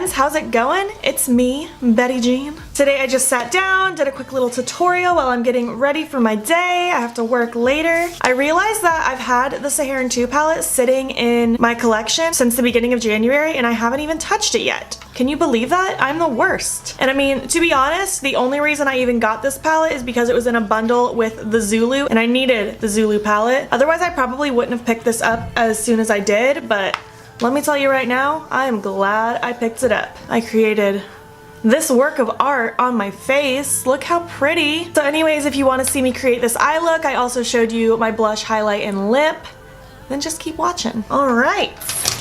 friends, how's it going? It's me, Betty Jean. Today I just sat down, did a quick little tutorial while I'm getting ready for my day. I have to work later. I realized that I've had the Saharan II palette sitting in my collection since the beginning of January and I haven't even touched it yet. Can you believe that? I'm the worst. And I mean, to be honest, the only reason I even got this palette is because it was in a bundle with the Zulu and I needed the Zulu palette. Otherwise, I probably wouldn't have picked this up as soon as I did, but let me tell you right now, I am glad I picked it up. I created this work of art on my face. Look how pretty. So anyways, if you want to see me create this eye look, I also showed you my blush, highlight, and lip. Then just keep watching. All right,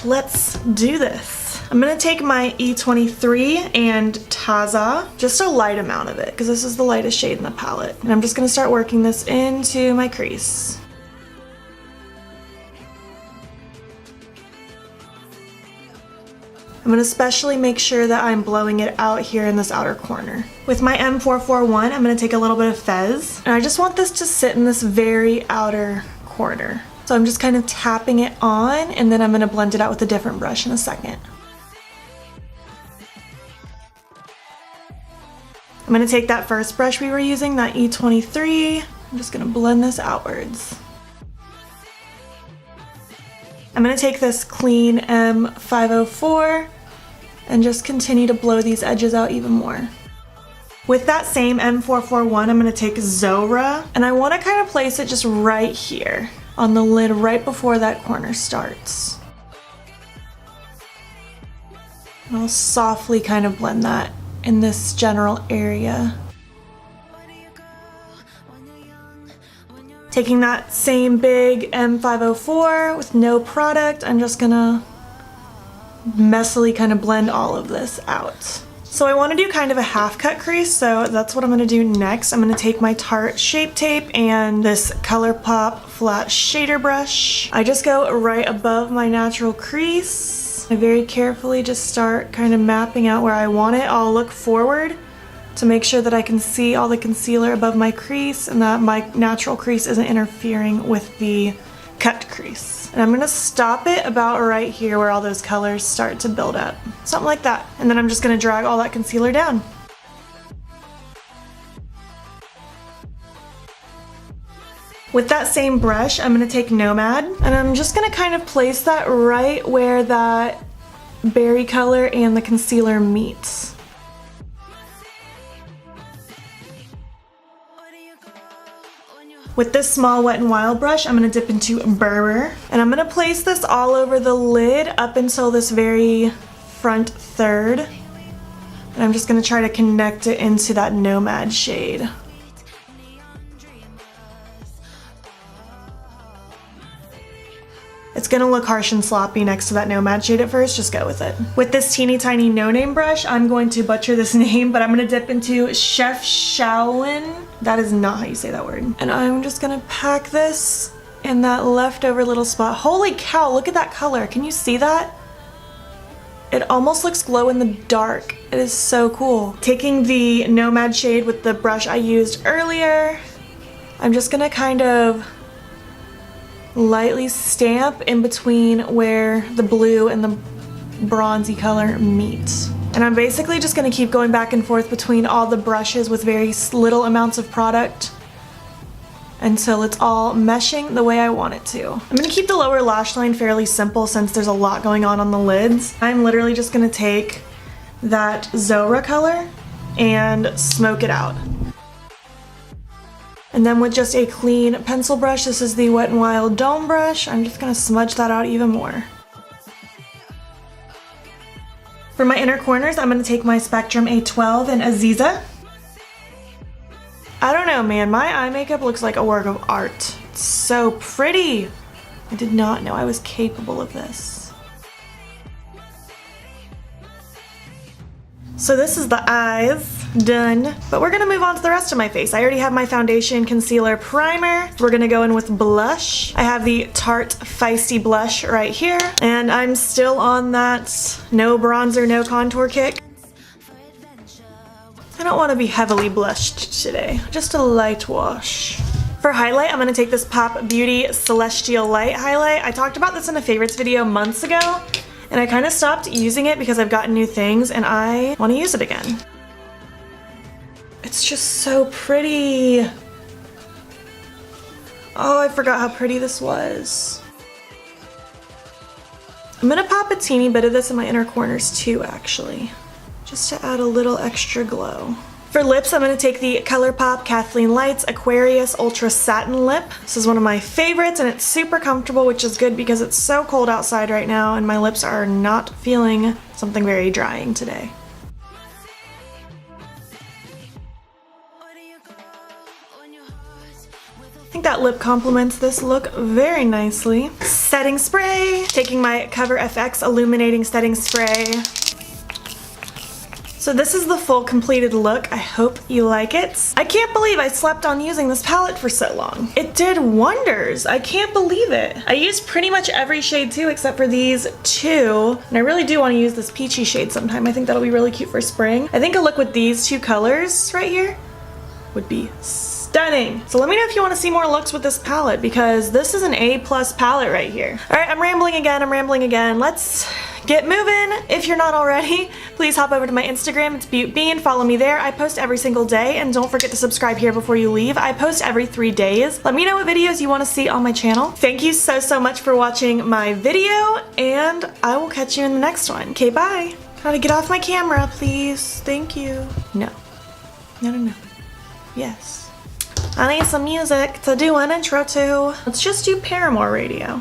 let's do this. I'm gonna take my E23 and Taza, just a light amount of it, because this is the lightest shade in the palette. And I'm just gonna start working this into my crease. I'm gonna especially make sure that I'm blowing it out here in this outer corner. With my M441, I'm gonna take a little bit of Fez, and I just want this to sit in this very outer corner. So I'm just kind of tapping it on, and then I'm gonna blend it out with a different brush in a second. I'm gonna take that first brush we were using, that E23, I'm just gonna blend this outwards. I'm gonna take this clean M504 and just continue to blow these edges out even more. With that same M441, I'm gonna take Zora, and I wanna kind of place it just right here on the lid right before that corner starts. And I'll softly kind of blend that in this general area. Taking that same big M504 with no product, I'm just gonna messily kind of blend all of this out. So I want to do kind of a half cut crease, so that's what I'm going to do next. I'm going to take my Tarte Shape Tape and this Colourpop flat shader brush. I just go right above my natural crease. I very carefully just start kind of mapping out where I want it. I'll look forward to make sure that I can see all the concealer above my crease and that my natural crease isn't interfering with the cut crease. And I'm gonna stop it about right here where all those colors start to build up. Something like that. And then I'm just gonna drag all that concealer down. With that same brush, I'm gonna take Nomad, and I'm just gonna kind of place that right where that berry color and the concealer meets. With this small Wet n Wild brush, I'm going to dip into Berber, and I'm going to place this all over the lid up until this very front third. And I'm just going to try to connect it into that Nomad shade. It's going to look harsh and sloppy next to that Nomad shade at first, just go with it. With this teeny tiny no-name brush, I'm going to butcher this name, but I'm going to dip into Chef Shaolin. That is not how you say that word. And I'm just going to pack this in that leftover little spot. Holy cow, look at that color. Can you see that? It almost looks glow in the dark. It is so cool. Taking the Nomad shade with the brush I used earlier, I'm just going to kind of lightly stamp in between where the blue and the bronzy color meet. And I'm basically just going to keep going back and forth between all the brushes with very little amounts of product until it's all meshing the way I want it to. I'm going to keep the lower lash line fairly simple since there's a lot going on the lids. I'm literally just going to take that Zora color and smoke it out. And then with just a clean pencil brush, this is the Wet n Wild Dome brush, I'm just going to smudge that out even more. For my inner corners, I'm going to take my Spectrum A12 and Aziza. I don't know, man, my eye makeup looks like a work of art. It's so pretty. I did not know I was capable of this. So this is the eyes. Done. But we're gonna move on to the rest of my face. I already have my foundation, concealer, primer. We're gonna go in with blush. I have the Tarte Feisty blush right here, and I'm still on that no bronzer, no contour kick. I don't want to be heavily blushed today, just a light wash. For highlight, I'm gonna take this Pop Beauty Celestial Light highlight. I talked about this in a favorites video months ago, and I kind of stopped using it because I've gotten new things and I want to use it again. It's just so pretty. Oh, I forgot how pretty this was. I'm gonna pop a teeny bit of this in my inner corners too, actually, just to add a little extra glow. For lips, I'm going to take the Colourpop Kathleen Lights Aquarius Ultra Satin Lip. This is one of my favorites and it's super comfortable, which is good because it's so cold outside right now and my lips are not feeling something very drying today. I think that lip complements this look very nicely. Setting spray. Taking my Cover FX Illuminating Setting Spray. So this is the full completed look. I hope you like it. I can't believe I slept on using this palette for so long. It did wonders. I can't believe it. I used pretty much every shade too except for these two. And I really do want to use this peachy shade sometime. I think that'll be really cute for spring. I think a look with these two colors right here would be stunning. So let me know if you want to see more looks with this palette because this is an A+ palette right here. All right, I'm rambling again. Let's get moving. If you're not already, please hop over to my Instagram. It's BeautBean. Follow me there. I post every single day and don't forget to subscribe here before you leave. I post every 3 days. Let me know what videos you want to see on my channel. Thank you so much for watching my video and I will catch you in the next one. Okay, bye. Gotta get off my camera, please. Thank you. No. No. Yes. I need some music to do an intro to. Let's just do Paramore Radio.